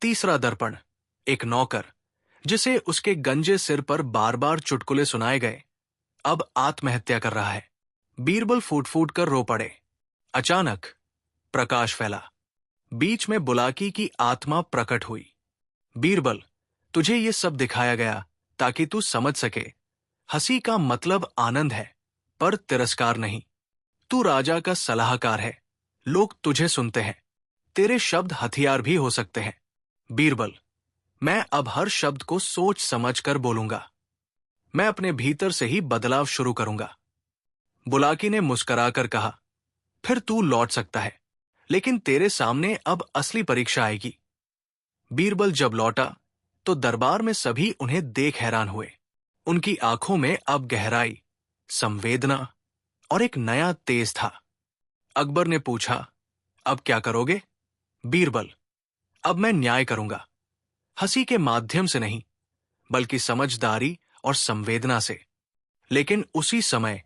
[SPEAKER 1] तीसरा दर्पण, एक नौकर जिसे उसके गंजे सिर पर बार बार चुटकुले सुनाए गए, अब आत्महत्या कर रहा है। बीरबल फूट फूट कर रो पड़े। अचानक प्रकाश फैला। बीच में बुलाकी की आत्मा प्रकट हुई। बीरबल, तुझे ये सब दिखाया गया ताकि तू समझ सके, हंसी का मतलब आनंद है, पर तिरस्कार नहीं। तू राजा का सलाहकार है, लोग तुझे सुनते हैं, तेरे शब्द हथियार भी हो सकते हैं। बीरबल, मैं अब हर शब्द को सोच समझ कर बोलूंगा। मैं अपने भीतर से ही बदलाव शुरू करूंगा। बुलाकी ने मुस्कुराकर कहा, फिर तू लौट सकता है, लेकिन तेरे सामने अब असली परीक्षा आएगी। बीरबल जब लौटा तो दरबार में सभी उन्हें देख हैरान हुए। उनकी आंखों में अब गहराई, संवेदना और एक नया तेज था। अकबर ने पूछा, अब क्या करोगे? बीरबल, अब मैं न्याय करूंगा, हंसी के माध्यम से नहीं, बल्कि समझदारी और संवेदना से। लेकिन उसी समय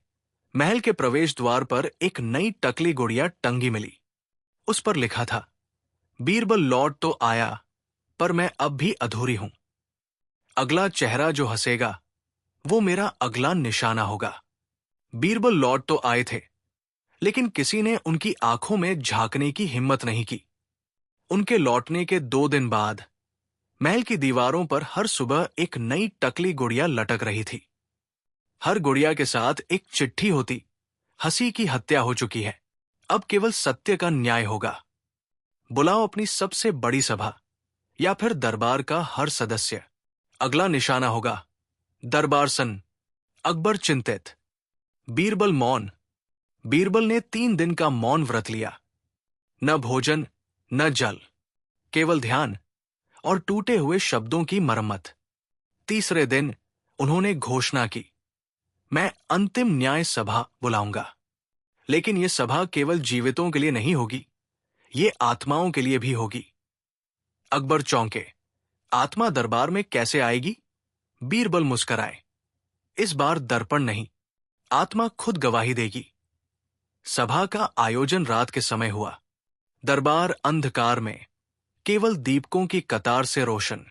[SPEAKER 1] महल के प्रवेश द्वार पर एक नई टकली गुड़िया टंगी मिली। उस पर लिखा था, बीरबल लौट तो आया, पर मैं अब भी अधूरी हूं। अगला चेहरा जो हंसेगा वो मेरा अगला निशाना होगा। बीरबल लौट तो आए थे, लेकिन किसी ने उनकी आंखों में झांकने की हिम्मत नहीं की। उनके लौटने के 2 दिन बाद महल की दीवारों पर हर सुबह एक नई टकली गुड़िया लटक रही थी। हर गुड़िया के साथ एक चिट्ठी होती, हंसी की हत्या हो चुकी है, अब केवल सत्य का न्याय होगा। बुलाओ अपनी सबसे बड़ी सभा या फिर दरबार का हर सदस्य। अगला निशाना होगा दरबार सन। अकबर चिंतित, बीरबल मौन। बीरबल ने 3 दिन का मौन व्रत लिया। न भोजन, न जल, केवल ध्यान और टूटे हुए शब्दों की मरम्मत। तीसरे दिन उन्होंने घोषणा की, मैं अंतिम न्याय सभा बुलाऊंगा। लेकिन यह सभा केवल जीवितों के लिए नहीं होगी, ये आत्माओं के लिए भी होगी। अकबर चौंके, आत्मा दरबार में कैसे आएगी? बीरबल मुस्कुराए, इस बार दर्पण नहीं, आत्मा खुद गवाही देगी। सभा का आयोजन रात के समय हुआ। दरबार अंधकार में, केवल दीपकों की कतार से रोशन।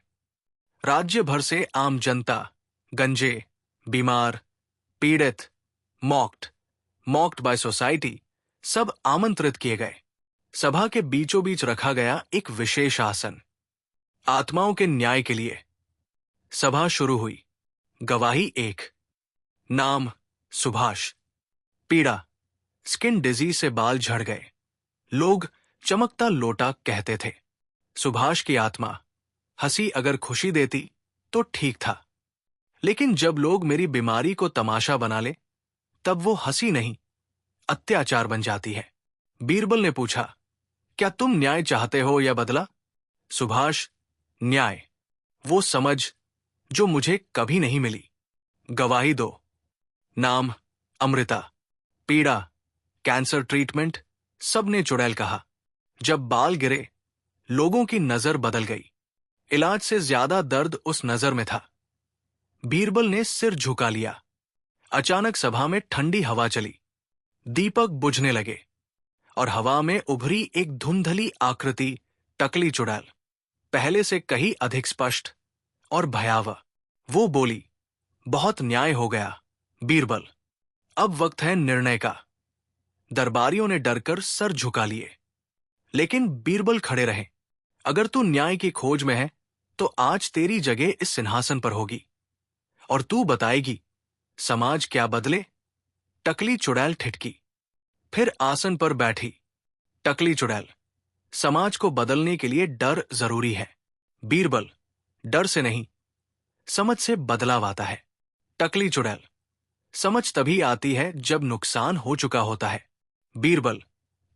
[SPEAKER 1] राज्य भर से आम जनता, गंजे, बीमार, पीड़ित, मॉक्ड बाय सोसाइटी, सब आमंत्रित किए गए। सभा के बीचों बीच रखा गया एक विशेष आसन, आत्माओं के न्याय के लिए। सभा शुरू हुई। गवाही 1। नाम सुभाष। पीड़ा, स्किन डिजीज से बाल झड़ गए। लोग चमकता लोटा कहते थे। सुभाष की आत्मा, हंसी अगर खुशी देती तो ठीक था, लेकिन जब लोग मेरी बीमारी को तमाशा बना ले, तब वो हंसी नहीं, अत्याचार बन जाती है। बीरबल ने पूछा, क्या तुम न्याय चाहते हो या बदला? सुभाष, न्याय, वो समझ जो मुझे कभी नहीं मिली। गवाही 2। नाम अमृता। पीड़ा, कैंसर ट्रीटमेंट, सबने चुड़ैल कहा। जब बाल गिरे, लोगों की नजर बदल गई। इलाज से ज्यादा दर्द उस नजर में था। बीरबल ने सिर झुका लिया। अचानक सभा में ठंडी हवा चली। दीपक बुझने लगे और हवा में उभरी एक धुंधली आकृति, टकली चुड़ैल, पहले से कहीं अधिक स्पष्ट और भयावह। वो बोली, बहुत न्याय हो गया बीरबल, अब वक्त है निर्णय का। दरबारियों ने डरकर सर झुका लिए, लेकिन बीरबल खड़े रहे। अगर तू न्याय की खोज में है तो आज तेरी जगह इस सिंहासन पर होगी और तू बताएगी समाज क्या बदले। टकली चुड़ैल ठिठकी, फिर आसन पर बैठी। टकली चुड़ैल, समाज को बदलने के लिए डर जरूरी है। बीरबल, डर से नहीं, समझ से बदलाव आता है। टकली चुड़ैल, समझ तभी आती है जब नुकसान हो चुका होता है। बीरबल,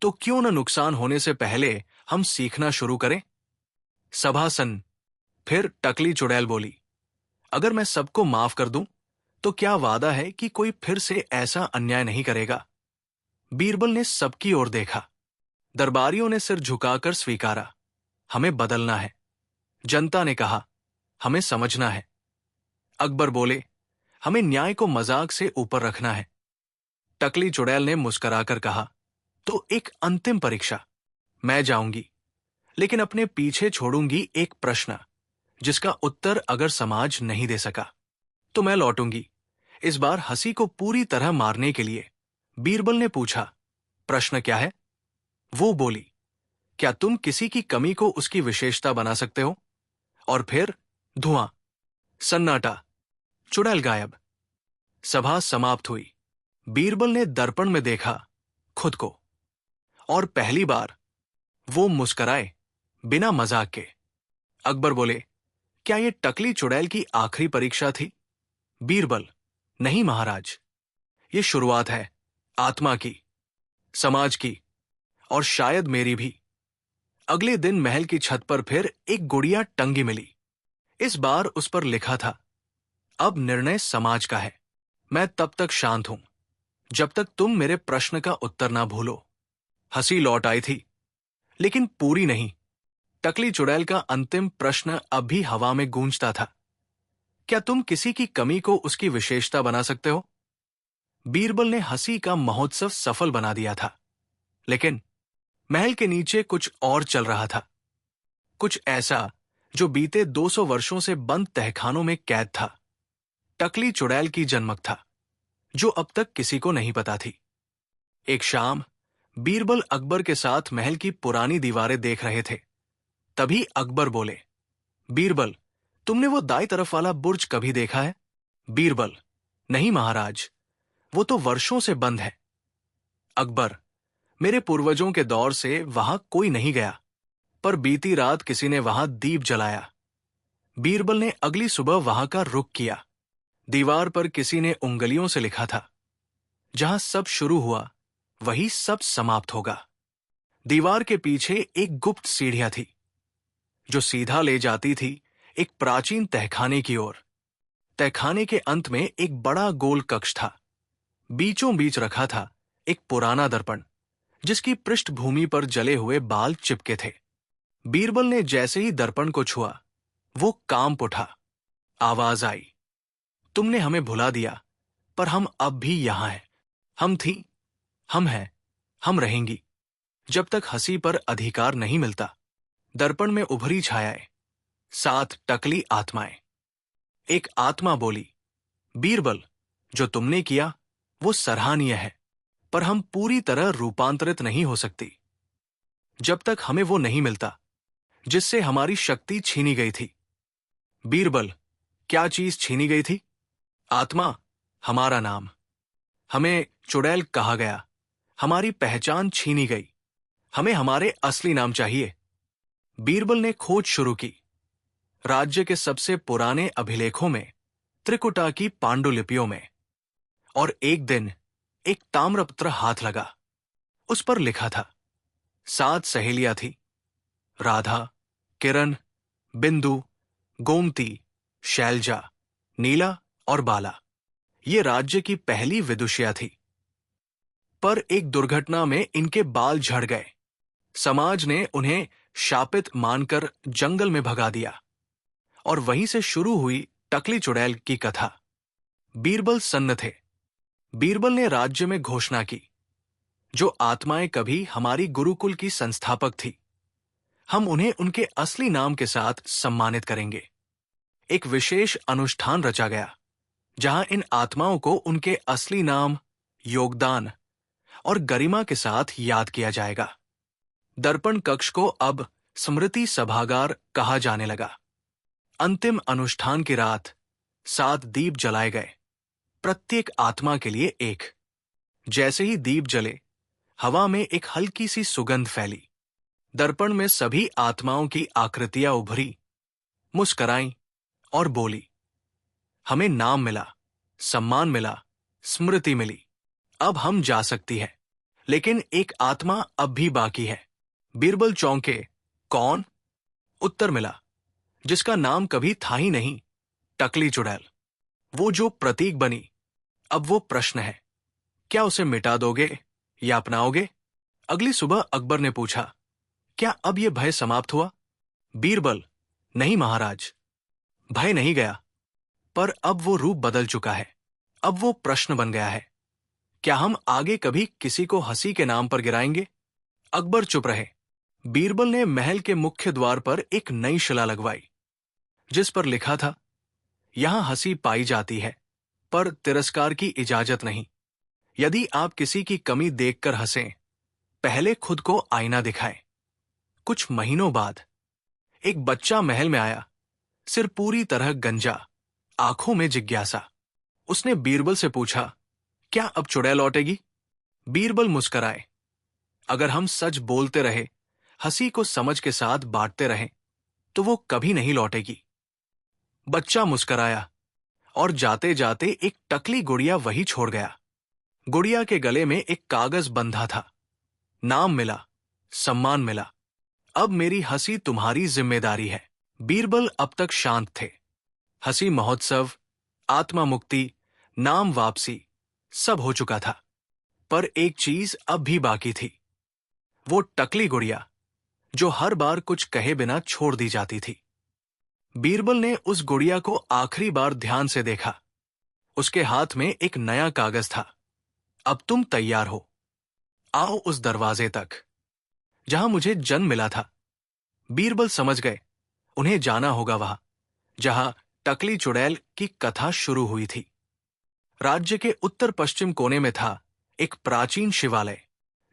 [SPEAKER 1] तो क्यों न नुकसान होने से पहले हम सीखना शुरू करें? सभा सन्न। फिर टकली चुड़ैल बोली, अगर मैं सबको माफ कर दूं तो क्या वादा है कि कोई फिर से ऐसा अन्याय नहीं करेगा? बीरबल ने सबकी ओर देखा। दरबारियों ने सिर झुकाकर स्वीकारा, हमें बदलना है। जनता ने कहा, हमें समझना है। अकबर बोले, हमें न्याय को मजाक से ऊपर रखना है। टकली चुड़ैल ने मुस्कुराकर कहा, तो एक अंतिम परीक्षा। मैं जाऊंगी, लेकिन अपने पीछे छोड़ूंगी एक प्रश्न, जिसका उत्तर अगर समाज नहीं दे सका तो मैं लौटूंगी, इस बार हंसी को पूरी तरह मारने के लिए। बीरबल ने पूछा, प्रश्न क्या है? वो बोली, क्या तुम किसी की कमी को उसकी विशेषता बना सकते हो? और फिर धुआं, सन्नाटा, चुड़ैल गायब। सभा समाप्त हुई। बीरबल ने दर्पण में देखा खुद को, और पहली बार वो मुस्कराए, बिना मजाक के। अकबर बोले, क्या ये टकली चुड़ैल की आखिरी परीक्षा थी? बीरबल, नहीं महाराज, ये शुरुआत है, आत्मा की, समाज की, और शायद मेरी भी। अगले दिन महल की छत पर फिर एक गुड़िया टंगी मिली। इस बार उस पर लिखा था, अब निर्णय समाज का है। मैं तब तक शांत हूं जब तक तुम मेरे प्रश्न का उत्तर ना भूलो। हंसी लौट आई थी, लेकिन पूरी नहीं। टकली चुड़ैल का अंतिम प्रश्न अब भी हवा में गूंजता था, क्या तुम किसी की कमी को उसकी विशेषता बना सकते हो? बीरबल ने हंसी का महोत्सव सफल बना दिया था, लेकिन महल के नीचे कुछ और चल रहा था, कुछ ऐसा जो बीते 200 वर्षों से बंद तहखानों में कैद था। टकली चुड़ैल की जन्मक था, जो अब तक किसी को नहीं पता थी। एक शाम बीरबल अकबर के साथ महल की पुरानी दीवारें देख रहे थे। तभी अकबर बोले, बीरबल, तुमने वो दाई तरफ वाला बुर्ज कभी देखा है? बीरबल, नहीं महाराज, वो तो वर्षों से बंद है। अकबर, मेरे पूर्वजों के दौर से वहां कोई नहीं गया, पर बीती रात किसी ने वहां दीप जलाया। बीरबल ने अगली सुबह वहां का रुख किया। दीवार पर किसी ने उंगलियों से लिखा था, जहां सब शुरू हुआ वही सब समाप्त होगा। दीवार के पीछे एक गुप्त सीढ़ियां थी, जो सीधा ले जाती थी एक प्राचीन तहखाने की ओर। तहखाने के अंत में एक बड़ा गोल कक्ष था। बीचों बीच रखा था एक पुराना दर्पण, जिसकी पृष्ठभूमि पर जले हुए बाल चिपके थे। बीरबल ने जैसे ही दर्पण को छुआ, वो कांप उठा। आवाज आई, तुमने हमें भुला दिया, पर हम अब भी यहां हैं। हम थी, हम हैं, हम रहेंगी, जब तक हंसी पर अधिकार नहीं मिलता। दर्पण में उभरी छायाएं, 7 टकली आत्माएं। एक आत्मा बोली, बीरबल, जो तुमने किया वो सराहनीय है, पर हम पूरी तरह रूपांतरित नहीं हो सकती, जब तक हमें वो नहीं मिलता जिससे हमारी शक्ति छीनी गई थी। बीरबल, क्या चीज छीनी गई थी? आत्मा, हमारा नाम। हमें चुड़ैल कहा गया, हमारी पहचान छीनी गई। हमें हमारे असली नाम चाहिए। बीरबल ने खोज शुरू की। राज्य के सबसे पुराने अभिलेखों में, त्रिकुटा की पांडुलिपियों में। और एक दिन एक ताम्रपत्र हाथ लगा। उस पर लिखा था, 7 सहेलियां थी, राधा, किरण, बिंदु, गोमती, शैलजा, नीला और बाला। ये राज्य की पहली विदुषिया थी। पर एक दुर्घटना में इनके बाल झड़ गए। समाज ने उन्हें शापित मानकर जंगल में भगा दिया, और वहीं से शुरू हुई टकली चुड़ैल की कथा। बीरबल सन्न थे। बीरबल ने राज्य में घोषणा की, जो आत्माएं कभी हमारी गुरुकुल की संस्थापक थी, हम उन्हें उनके असली नाम के साथ सम्मानित करेंगे। एक विशेष अनुष्ठान रचा गया, जहां इन आत्माओं को उनके असली नाम, योगदान और गरिमा के साथ याद किया जाएगा। दर्पण कक्ष को अब स्मृति सभागार कहा जाने लगा। अंतिम अनुष्ठान की रात 7 दीप जलाए गए, प्रत्येक आत्मा के लिए एक। जैसे ही दीप जले, हवा में एक हल्की सी सुगंध फैली। दर्पण में सभी आत्माओं की आकृतियां उभरी, मुस्कराईं और बोली, हमें नाम मिला, सम्मान मिला, स्मृति मिली। अब हम जा सकती है, लेकिन एक आत्मा अब भी बाकी है। बीरबल चौंके, कौन? उत्तर मिला, जिसका नाम कभी था ही नहीं, टकली चुड़ैल। वो जो प्रतीक बनी, अब वो प्रश्न है, क्या उसे मिटा दोगे या अपनाओगे? अगली सुबह अकबर ने पूछा, क्या अब यह भय समाप्त हुआ? बीरबल, नहीं महाराज, भय नहीं गया, पर अब वो रूप बदल चुका है। अब वो प्रश्न बन गया है, क्या हम आगे कभी किसी को हंसी के नाम पर गिराएंगे? अकबर चुप रहे। बीरबल ने महल के मुख्य द्वार पर एक नई शिला लगवाई, जिस पर लिखा था, यहां हंसी पाई जाती है, पर तिरस्कार की इजाजत नहीं। यदि आप किसी की कमी देखकर हंसें, पहले खुद को आईना दिखाएं। कुछ महीनों बाद एक बच्चा महल में आया, सिर पूरी तरह गंजा, आंखों में जिज्ञासा। उसने बीरबल से पूछा, क्या अब चुड़ैल लौटेगी? बीरबल मुस्कराए, अगर हम सच बोलते रहे, हंसी को समझ के साथ बांटते रहें, तो वो कभी नहीं लौटेगी। बच्चा मुस्कराया और जाते जाते एक टकली गुड़िया वही छोड़ गया। गुड़िया के गले में एक कागज बंधा था। नाम मिला, सम्मान मिला। अब मेरी हंसी तुम्हारी जिम्मेदारी है। बीरबल अब तक शांत थे। हंसी महोत्सव, आत्मा मुक्ति, नाम वापसी, सब हो चुका था। पर एक चीज अब भी बाकी थी, वो टकली गुड़िया जो हर बार कुछ कहे बिना छोड़ दी जाती थी। बीरबल ने उस गुड़िया को आखिरी बार ध्यान से देखा। उसके हाथ में एक नया कागज था। अब तुम तैयार हो, आओ उस दरवाजे तक जहां मुझे जन्म मिला था। बीरबल समझ गए, उन्हें जाना होगा वहां जहां टकली चुड़ैल की कथा शुरू हुई थी। राज्य के उत्तर पश्चिम कोने में था एक प्राचीन शिवालय,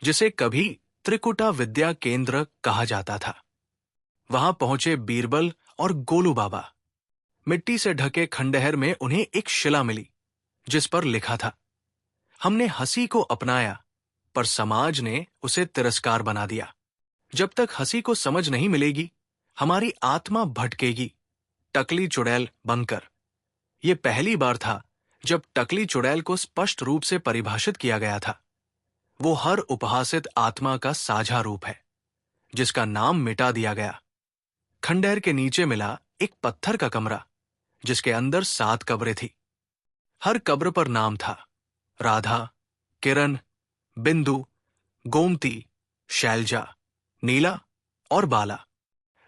[SPEAKER 1] जिसे कभी त्रिकुटा विद्या केंद्र कहा जाता था। वहां पहुंचे बीरबल और गोलू बाबा। मिट्टी से ढके खंडहर में उन्हें एक शिला मिली, जिस पर लिखा था, हमने हंसी को अपनाया, पर समाज ने उसे तिरस्कार बना दिया। जब तक हंसी को समझ नहीं मिलेगी, हमारी आत्मा भटकेगी, टकली चुड़ैल बनकर। यह पहली बार था जब टकली चुड़ैल को स्पष्ट रूप से परिभाषित किया गया था। वो हर उपहासित आत्मा का साझा रूप है, जिसका नाम मिटा दिया गया। खंडहर के नीचे मिला एक पत्थर का कमरा, जिसके अंदर 7 कब्रें थी। हर कब्र पर नाम था, राधा, किरण, बिंदु, गोमती, शैलजा, नीला और बाला।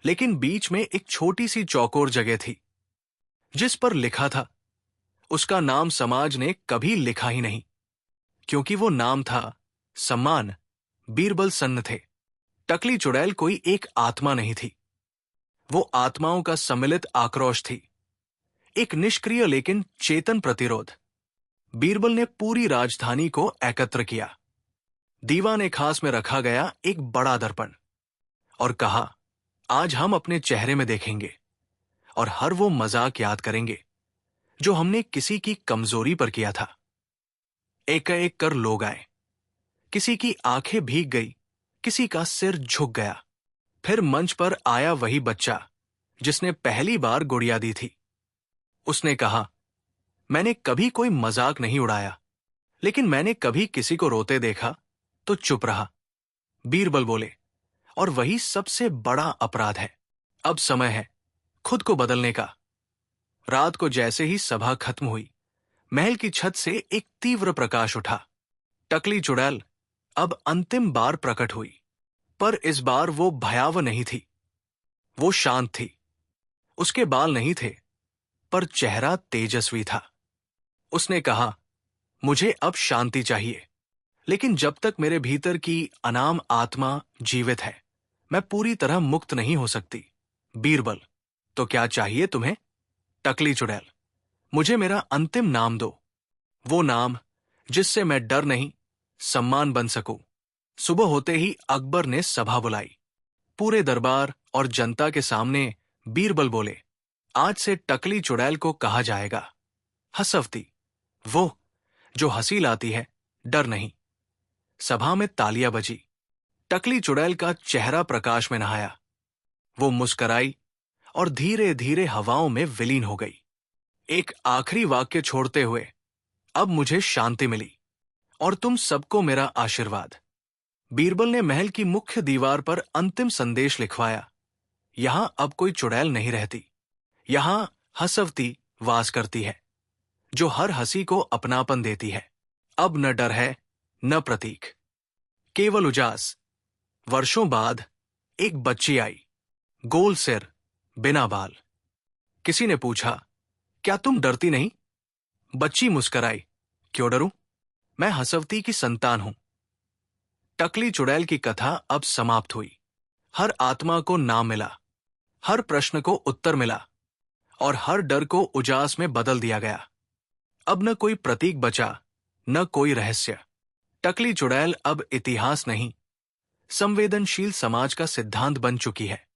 [SPEAKER 1] लेकिन बीच में एक छोटी सी चौकोर जगह थी, जिस पर लिखा था, उसका नाम समाज ने कभी लिखा ही नहीं, क्योंकि वो नाम था सम्मान। बीरबल सन्न थे। टकली चुड़ैल कोई एक आत्मा नहीं थी, वो आत्माओं का सम्मिलित आक्रोश थी, एक निष्क्रिय लेकिन चेतन प्रतिरोध। बीरबल ने पूरी राजधानी को एकत्र किया। दीवान खास में रखा गया एक बड़ा दर्पण, और कहा, आज हम अपने चेहरे में देखेंगे और हर वो मजाक याद करेंगे जो हमने किसी की कमजोरी पर किया था। एक एक कर लोग आए। किसी की आंखें भीग गई, किसी का सिर झुक गया। फिर मंच पर आया वही बच्चा जिसने पहली बार गुड़िया दी थी। उसने कहा, मैंने कभी कोई मजाक नहीं उड़ाया, लेकिन मैंने कभी किसी को रोते देखा तो चुप रहा। बीरबल बोले, और वही सबसे बड़ा अपराध है। अब समय है खुद को बदलने का। रात को जैसे ही सभा खत्म हुई, महल की छत से एक तीव्र प्रकाश उठा। टकली चुड़ैल अब अंतिम बार प्रकट हुई, पर इस बार वो भयावह नहीं थी, वो शांत थी। उसके बाल नहीं थे, पर चेहरा तेजस्वी था। उसने कहा, मुझे अब शांति चाहिए, लेकिन जब तक मेरे भीतर की अनाम आत्मा जीवित है, मैं पूरी तरह मुक्त नहीं हो सकती। बीरबल, तो क्या चाहिए तुम्हें? टकली चुड़ैल, मुझे मेरा अंतिम नाम दो, वो नाम जिससे मैं डर नहीं, सम्मान बन सकूं। सुबह होते ही अकबर ने सभा बुलाई। पूरे दरबार और जनता के सामने बीरबल बोले, आज से टकली चुड़ैल को कहा जाएगा हसवती, वो जो हंसी लाती है, डर नहीं। सभा में तालियां बजी। टकली चुड़ैल का चेहरा प्रकाश में नहाया। वो मुस्कराई और धीरे धीरे हवाओं में विलीन हो गई। एक आखिरी वाक्य छोड़ते हुए, अब मुझे शांति मिली और तुम सबको मेरा आशीर्वाद। बीरबल ने महल की मुख्य दीवार पर अंतिम संदेश लिखवाया, यहां अब कोई चुड़ैल नहीं रहती, यहां हसवती वास करती है। जो हर हंसी को अपनापन देती है। अब न डर है, न प्रतीक, केवल उजास। वर्षों बाद एक बच्ची आई, गोल सिर, बिना बाल। किसी ने पूछा, क्या तुम डरती नहीं? बच्ची मुस्कराई, क्यों डरूं? मैं हंसवती की संतान हूं। टकली चुड़ैल की कथा अब समाप्त हुई। हर आत्मा को नाम मिला, हर प्रश्न को उत्तर मिला, और हर डर को उजास में बदल दिया गया। अब न कोई प्रतीक बचा, न कोई रहस्य। टकली चुड़ैल अब इतिहास नहीं, संवेदनशील समाज का सिद्धांत बन चुकी है।